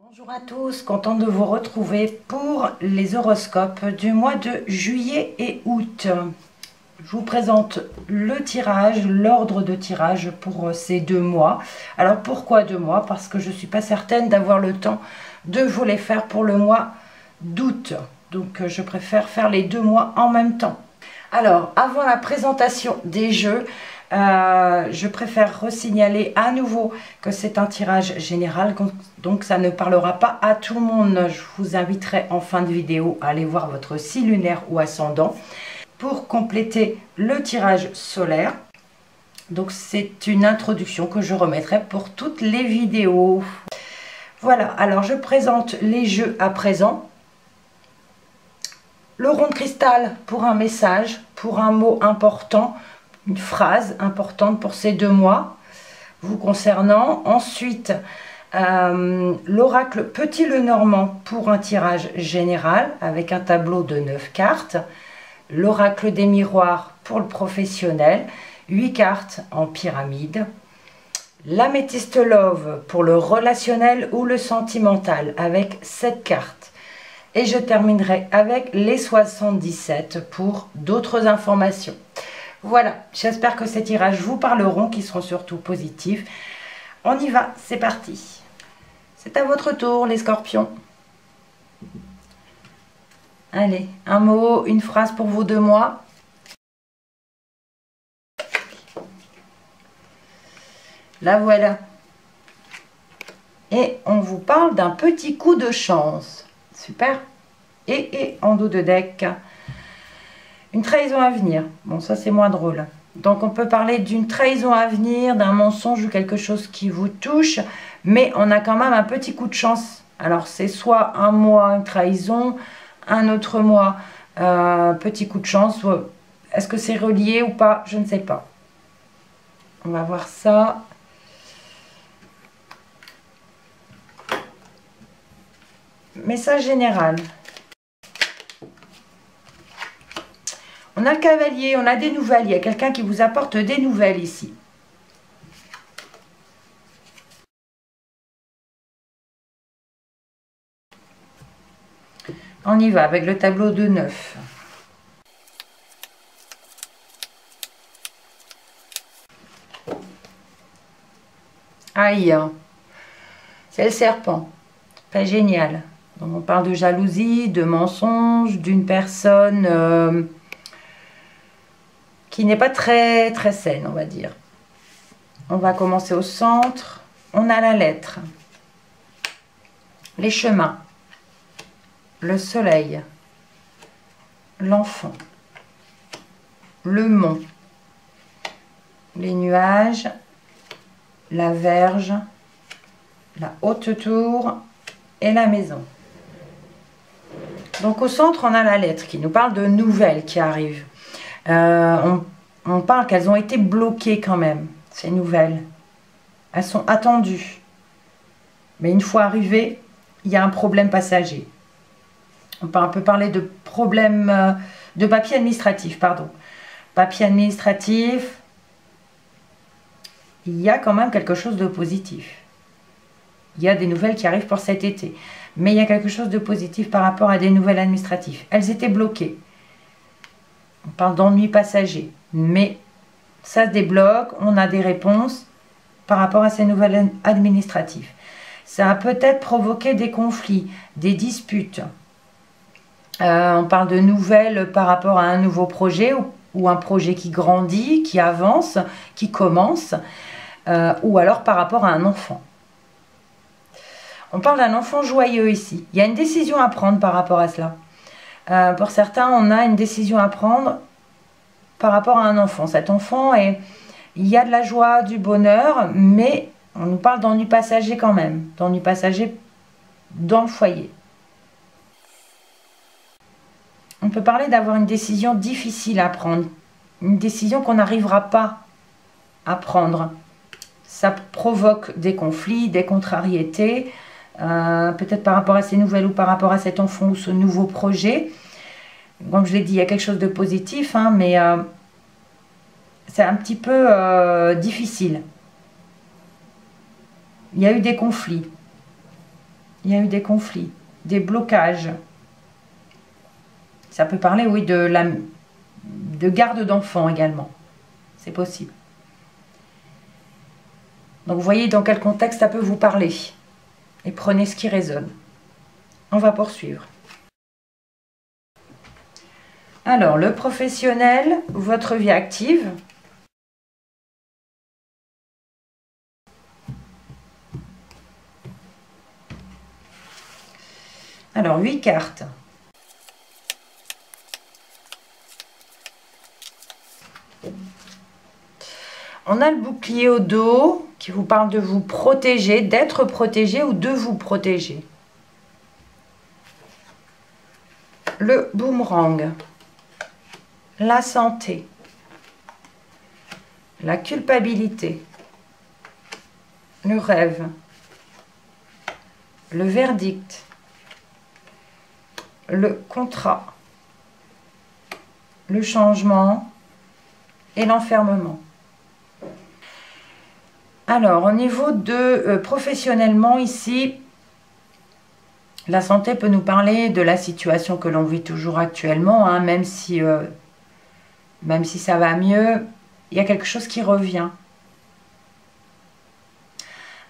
Bonjour à tous, contente de vous retrouver pour les horoscopes du mois de juillet et août. Je vous présente le tirage, l'ordre de tirage pour ces 2 mois. Alors pourquoi 2 mois? Parce que je ne suis pas certaine d'avoir le temps de vous les faire pour le mois d'août. Donc je préfère faire les 2 mois en même temps. Alors avant la présentation des jeux, je préfère resignaler à nouveau que c'est un tirage général, donc ça ne parlera pas à tout le monde. Je vous inviterai en fin de vidéo à aller voir votre signe lunaire ou ascendant pour compléter le tirage solaire. Donc c'est une introduction que je remettrai pour toutes les vidéos. Voilà, alors je présente les jeux à présent. Le rond de cristal pour un message, pour un mot important, une phrase importante pour ces 2 mois vous concernant. Ensuite, l'oracle Petit Lenormand pour un tirage général avec un tableau de 9 cartes. L'oracle des miroirs pour le professionnel, 8 cartes en pyramide. L'améthyste Love pour le relationnel ou le sentimental avec 7 cartes. Et je terminerai avec les 77 pour d'autres informations. Voilà, j'espère que ces tirages vous parleront, qui seront surtout positifs. On y va, c'est parti. C'est à votre tour, les scorpions. Allez, un mot, une phrase pour vos 2 mois. La voilà. Et on vous parle d'un petit coup de chance. Super. Et en dos de deck, une trahison à venir. Bon, ça c'est moins drôle. Donc on peut parler d'une trahison à venir, d'un mensonge ou quelque chose qui vous touche. Mais on a quand même un petit coup de chance. Alors c'est soit un mois, une trahison, un autre mois, petit coup de chance. Est-ce que c'est relié ou pas? Je ne sais pas. On va voir ça. Message général. On a le cavalier, on a des nouvelles. Il y a quelqu'un qui vous apporte des nouvelles ici. On y va avec le tableau de 9. Aïe, c'est le serpent. Pas génial. Donc on parle de jalousie, de mensonge, d'une personne qui n'est pas très saine, on va dire. On va commencer au centre. On a la lettre, les chemins, le soleil, l'enfant, le mont, les nuages, la verge, la haute tour et la maison. Donc au centre, on a la lettre qui nous parle de nouvelles qui arrivent. On parle qu'elles ont été bloquées quand même, ces nouvelles. Elles sont attendues. Mais une fois arrivées, il y a un problème passager. On peut parler de problème de papier administratif, pardon. Papier administratif, il y a quand même quelque chose de positif. Il y a des nouvelles qui arrivent pour cet été. Mais il y a quelque chose de positif par rapport à des nouvelles administratives. Elles étaient bloquées. On parle d'ennui passager. Mais ça se débloque. On a des réponses par rapport à ces nouvelles administratives. Ça a peut-être provoqué des conflits, des disputes. On parle de nouvelles par rapport à un nouveau projet ou un projet qui grandit, qui avance, qui commence. Ou alors par rapport à un enfant. On parle d'un enfant joyeux ici. Il y a une décision à prendre par rapport à cela. Pour certains, on a une décision à prendre par rapport à un enfant. Cet enfant, il y a de la joie, du bonheur, mais on nous parle d'ennui passager quand même. D'ennui passager dans le foyer. On peut parler d'avoir une décision difficile à prendre. Une décision qu'on n'arrivera pas à prendre. Ça provoque des conflits, des contrariétés. Peut-être par rapport à ces nouvelles ou par rapport à cet enfant ou ce nouveau projet. Comme je l'ai dit, il y a quelque chose de positif, hein, mais c'est un petit peu difficile. Il y a eu des conflits. Il y a eu des conflits, des blocages. Ça peut parler, oui, de garde d'enfants également. C'est possible. Donc, vous voyez dans quel contexte ça peut vous parler. Et prenez ce qui résonne. On va poursuivre. Alors, le professionnel, votre vie active. Alors, 8 cartes. On a le bouclier au dos qui vous parle de vous protéger, d'être protégé ou de vous protéger. Le boomerang. La santé. La culpabilité. Le rêve. Le verdict. Le contrat. Le changement et l'enfermement. Alors, au niveau de professionnellement, ici, la santé peut nous parler de la situation que l'on vit toujours actuellement, hein, même si ça va mieux, il y a quelque chose qui revient.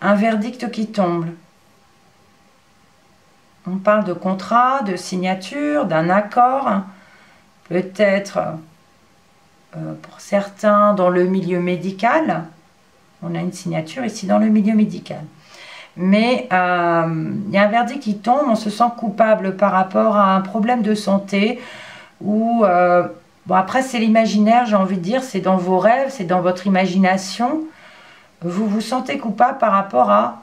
Un verdict qui tombe. On parle de contrat, de signature, d'un accord, peut-être pour certains dans le milieu médical. On a une signature ici dans le milieu médical. Mais il y a un verdict qui tombe, on se sent coupable par rapport à un problème de santé ou... bon, après, c'est l'imaginaire, j'ai envie de dire, c'est dans vos rêves, c'est dans votre imagination. Vous vous sentez coupable par rapport à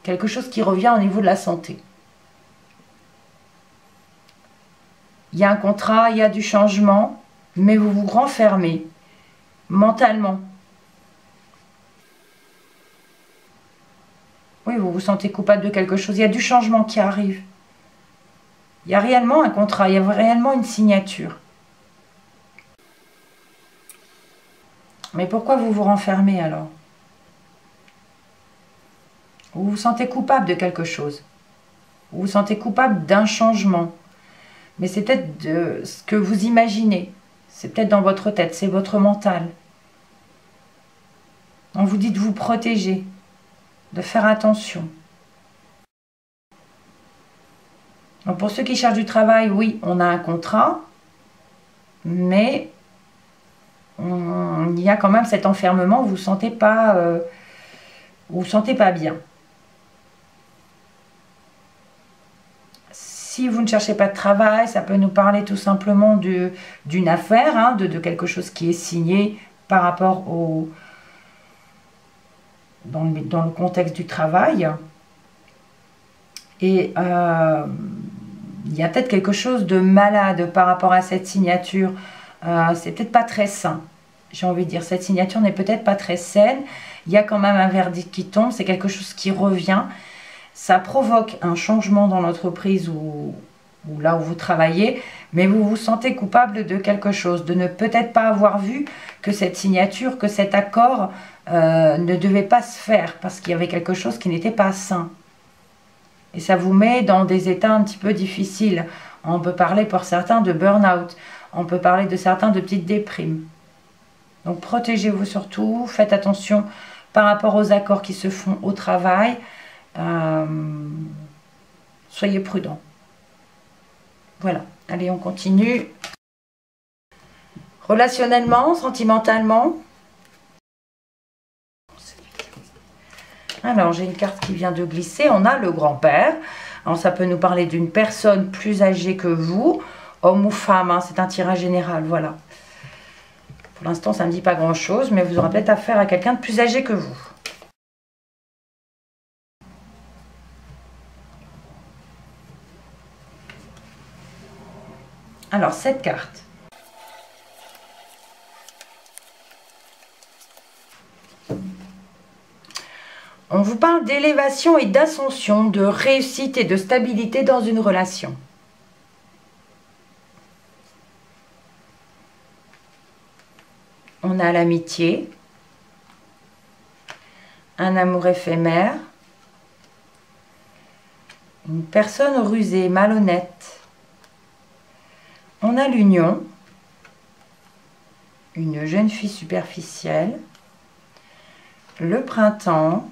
quelque chose qui revient au niveau de la santé. Il y a un contrat, il y a du changement, mais vous vous renfermez mentalement. Oui, vous vous sentez coupable de quelque chose. Il y a du changement qui arrive. Il y a réellement un contrat, il y a réellement une signature. Mais pourquoi vous vous renfermez alors? Vous vous sentez coupable de quelque chose. Vous vous sentez coupable d'un changement. Mais c'est peut-être de ce que vous imaginez. C'est peut-être dans votre tête, c'est votre mental. On vous dit de vous protéger, de faire attention. Donc pour ceux qui cherchent du travail, oui, on a un contrat, mais il y a quand même cet enfermement où vous ne vous sentez pas bien. Si vous ne cherchez pas de travail, ça peut nous parler tout simplement d'une affaire, hein, de quelque chose qui est signé par rapport dans le contexte du travail. Et il y a peut-être quelque chose de malade par rapport à cette signature. C'est peut-être pas très sain, j'ai envie de dire. Cette signature n'est peut-être pas très saine. Il y a quand même un verdict qui tombe, c'est quelque chose qui revient. Ça provoque un changement dans l'entreprise ou là où vous travaillez, mais vous vous sentez coupable de quelque chose, de ne peut-être pas avoir vu que cette signature, que cet accord ne devait pas se faire parce qu'il y avait quelque chose qui n'était pas sain. Et ça vous met dans des états un petit peu difficiles. On peut parler pour certains de burn-out, on peut parler de certains de petites déprimes. Donc protégez-vous surtout, faites attention par rapport aux accords qui se font au travail. Soyez prudents. Voilà, allez, on continue. Relationnellement, sentimentalement. Alors, j'ai une carte qui vient de glisser. On a le grand-père. Alors, ça peut nous parler d'une personne plus âgée que vous, homme ou femme, hein, c'est un tirage général, voilà. Pour l'instant, ça ne me dit pas grand-chose, mais vous aurez peut-être affaire à quelqu'un de plus âgé que vous. Alors, cette carte. On vous parle d'élévation et d'ascension, de réussite et de stabilité dans une relation. On a l'amitié, un amour éphémère, Une personne rusée, malhonnête. On a l'union. Une jeune fille superficielle. Le printemps.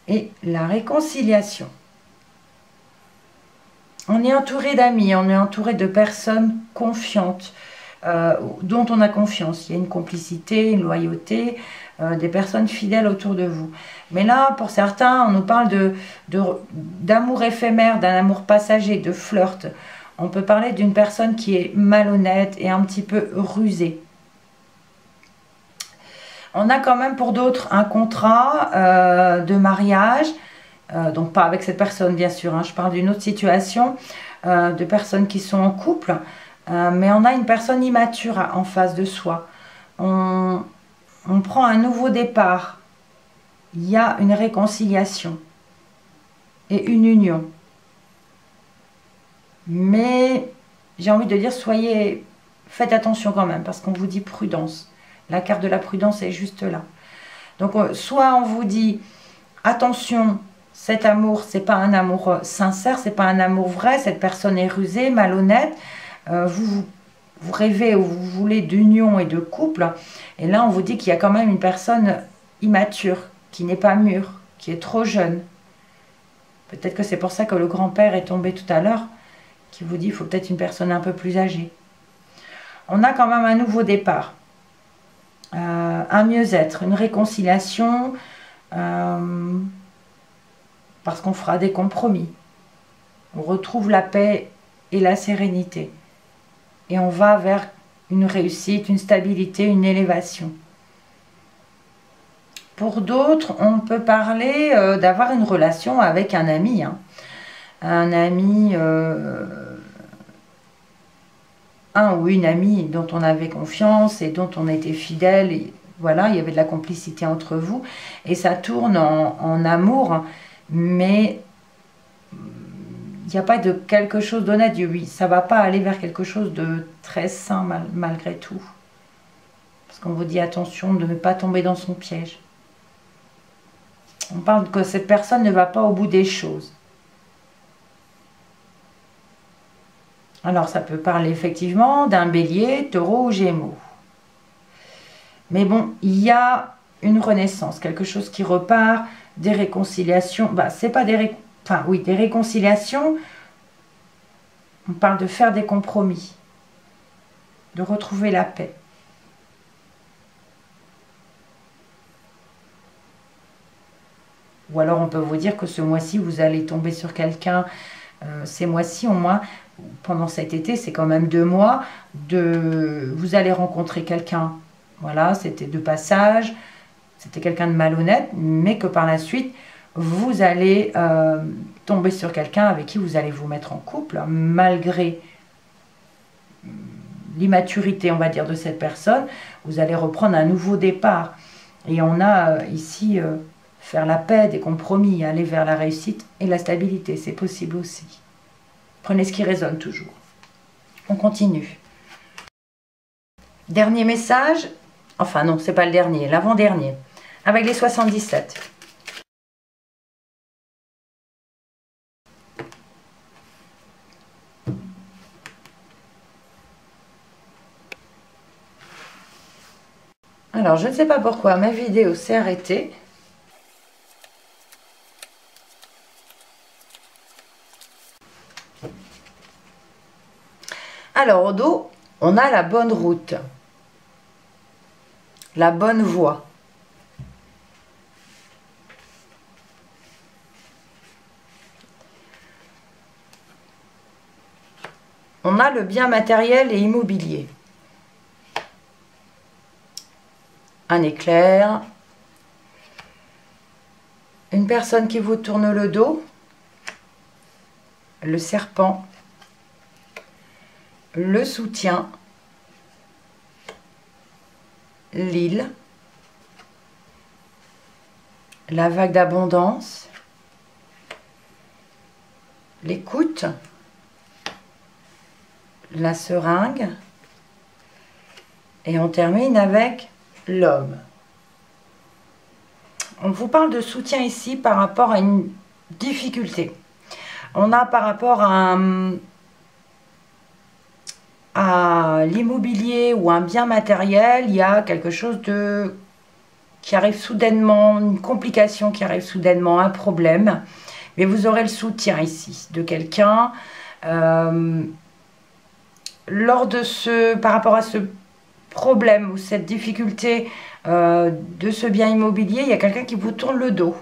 Et la réconciliation. On est entouré d'amis, on est entouré de personnes confiantes, dont on a confiance. Il y a une complicité, une loyauté, des personnes fidèles autour de vous. Mais là, pour certains, on nous parle d'amour éphémère, d'un amour passager, de flirt. On peut parler d'une personne qui est malhonnête et un petit peu rusée. On a quand même pour d'autres un contrat de mariage, donc pas avec cette personne bien sûr, hein, je parle d'une autre situation, de personnes qui sont en couple, mais on a une personne immature en face de soi. On prend un nouveau départ, il y a une réconciliation et une union. Mais j'ai envie de dire, faites attention quand même, parce qu'on vous dit prudence. La carte de la prudence est juste là. Donc, soit on vous dit, attention, cet amour, c'est pas un amour sincère, c'est pas un amour vrai, cette personne est rusée, malhonnête, vous rêvez ou vous voulez d'union et de couple, et là on vous dit qu'il y a quand même une personne immature, qui n'est pas mûre, qui est trop jeune. Peut-être que c'est pour ça que le grand-père est tombé tout à l'heure, qui vous dit qu'il faut peut-être une personne un peu plus âgée. On a quand même un nouveau départ. Un mieux-être, une réconciliation, parce qu'on fera des compromis. On retrouve la paix et la sérénité. Et on va vers une réussite, une stabilité, une élévation. Pour d'autres, on peut parler d'avoir une relation avec un ami. Hein. Un ami... un ou une amie dont on avait confiance et dont on était fidèle, et voilà, il y avait de la complicité entre vous, et ça tourne en amour, mais il n'y a pas de quelque chose d'honnête, oui, ça ne va pas aller vers quelque chose de très sain malgré tout, parce qu'on vous dit attention de ne pas tomber dans son piège. On parle que cette personne ne va pas au bout des choses. Alors, ça peut parler effectivement d'un bélier, taureau ou gémeaux. Mais bon, il y a une renaissance, quelque chose qui repart, des réconciliations. Bah, c'est pas des des réconciliations. On parle de faire des compromis, de retrouver la paix. Ou alors, on peut vous dire que ce mois-ci, vous allez tomber sur quelqu'un. Ces mois-ci, au moins, pendant cet été, c'est quand même 2 mois, vous allez rencontrer quelqu'un, voilà, c'était de passage, c'était quelqu'un de malhonnête, mais que par la suite, vous allez tomber sur quelqu'un avec qui vous allez vous mettre en couple, malgré l'immaturité, on va dire, de cette personne, vous allez reprendre un nouveau départ. Et on a ici faire la paix, des compromis, aller vers la réussite et la stabilité, c'est possible aussi. Prenez ce qui résonne toujours. On continue. Dernier message. Enfin non, c'est pas le dernier, l'avant-dernier. Avec les 77. Alors, je ne sais pas pourquoi ma vidéo s'est arrêtée. Alors, au dos, on a la bonne route, la bonne voie. On a le bien matériel et immobilier. Un éclair. Une personne qui vous tourne le dos. Le serpent. Le soutien. L'île. La vague d'abondance. L'écoute. La seringue. Et on termine avec l'homme. On vous parle de soutien ici par rapport à une difficulté. On a par rapport à l'immobilier ou un bien matériel, il y a quelque chose qui arrive soudainement, une complication qui arrive soudainement, un problème. Mais vous aurez le soutien ici de quelqu'un. Par rapport à ce problème ou cette difficulté de ce bien immobilier, il y a quelqu'un qui vous tourne le dos.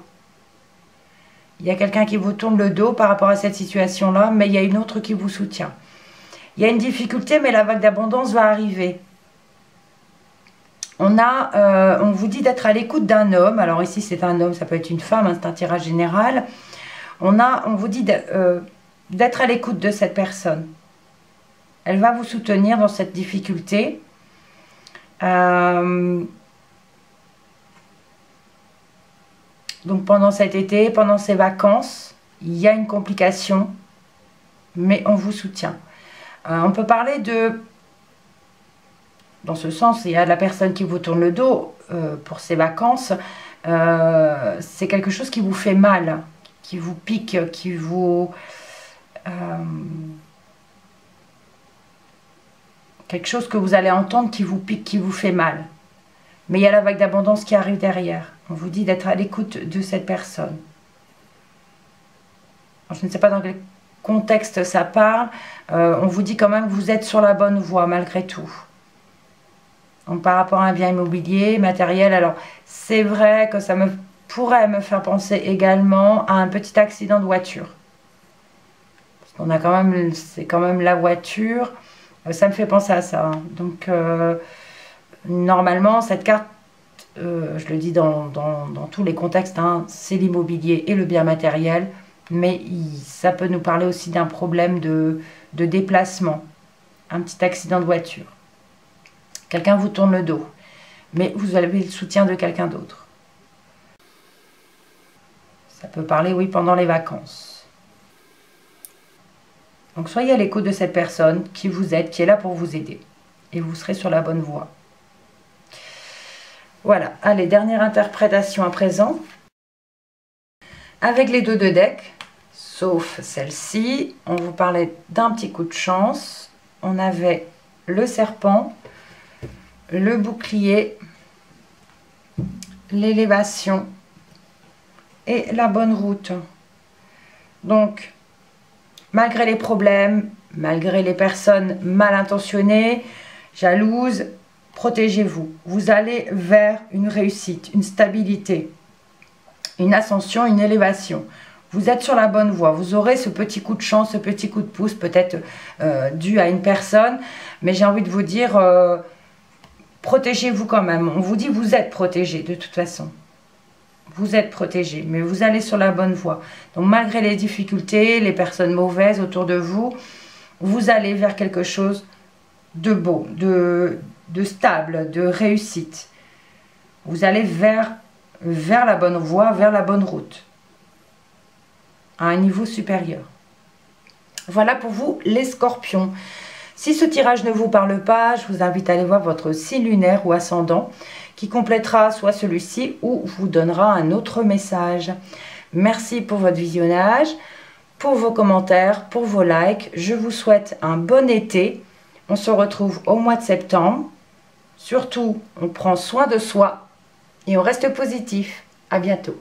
Il y a quelqu'un qui vous tourne le dos par rapport à cette situation-là, mais il y a une autre qui vous soutient. Il y a une difficulté, mais la vague d'abondance va arriver. On vous dit d'être à l'écoute d'un homme. Alors ici, c'est un homme, ça peut être une femme, hein, c'est un tirage général. On vous dit d'être à l'écoute de cette personne. Elle va vous soutenir dans cette difficulté. Donc pendant cet été, pendant ces vacances, il y a une complication, mais on vous soutient. On peut parler dans ce sens, il y a la personne qui vous tourne le dos pour ces vacances. C'est quelque chose qui vous fait mal, qui vous pique, qui vous... quelque chose que vous allez entendre qui vous pique, qui vous fait mal. Mais il y a la vague d'abondance qui arrive derrière. On vous dit d'être à l'écoute de cette personne. Alors, je ne sais pas dans quel contexte ça parle. On vous dit quand même que vous êtes sur la bonne voie malgré tout. Donc, par rapport à un bien immobilier, matériel, alors c'est vrai que ça pourrait me faire penser également à un petit accident de voiture. Parce qu'on a quand même, c'est quand même la voiture. Ça me fait penser à ça. Hein. Donc, normalement, cette carte, je le dis dans tous les contextes, hein, c'est l'immobilier et le bien matériel. Mais ça peut nous parler aussi d'un problème de déplacement. Un petit accident de voiture. Quelqu'un vous tourne le dos. Mais vous avez le soutien de quelqu'un d'autre. Ça peut parler, oui, pendant les vacances. Donc soyez à l'écoute de cette personne qui vous aide, qui est là pour vous aider. Et vous serez sur la bonne voie. Voilà, allez, dernière interprétation à présent. Avec les deux de deck, sauf celle-ci, on vous parlait d'un petit coup de chance. On avait le serpent, le bouclier, l'élévation et la bonne route. Donc, malgré les problèmes, malgré les personnes mal intentionnées, jalouses, protégez-vous. Vous allez vers une réussite, une stabilité, une ascension, une élévation. Vous êtes sur la bonne voie. Vous aurez ce petit coup de chance, ce petit coup de pouce, peut-être dû à une personne. Mais j'ai envie de vous dire, protégez-vous quand même. On vous dit vous êtes protégé de toute façon. Vous êtes protégé, mais vous allez sur la bonne voie. Donc malgré les difficultés, les personnes mauvaises autour de vous, vous allez vers quelque chose de beau, de stable, de réussite. Vous allez vers la bonne voie, vers la bonne route, à un niveau supérieur. Voilà pour vous les scorpions. Si ce tirage ne vous parle pas, je vous invite à aller voir votre signe lunaire ou ascendant qui complétera soit celui-ci ou vous donnera un autre message. Merci pour votre visionnage, pour vos commentaires, pour vos likes. Je vous souhaite un bon été. On se retrouve au mois de septembre. Surtout, on prend soin de soi et on reste positif. À bientôt.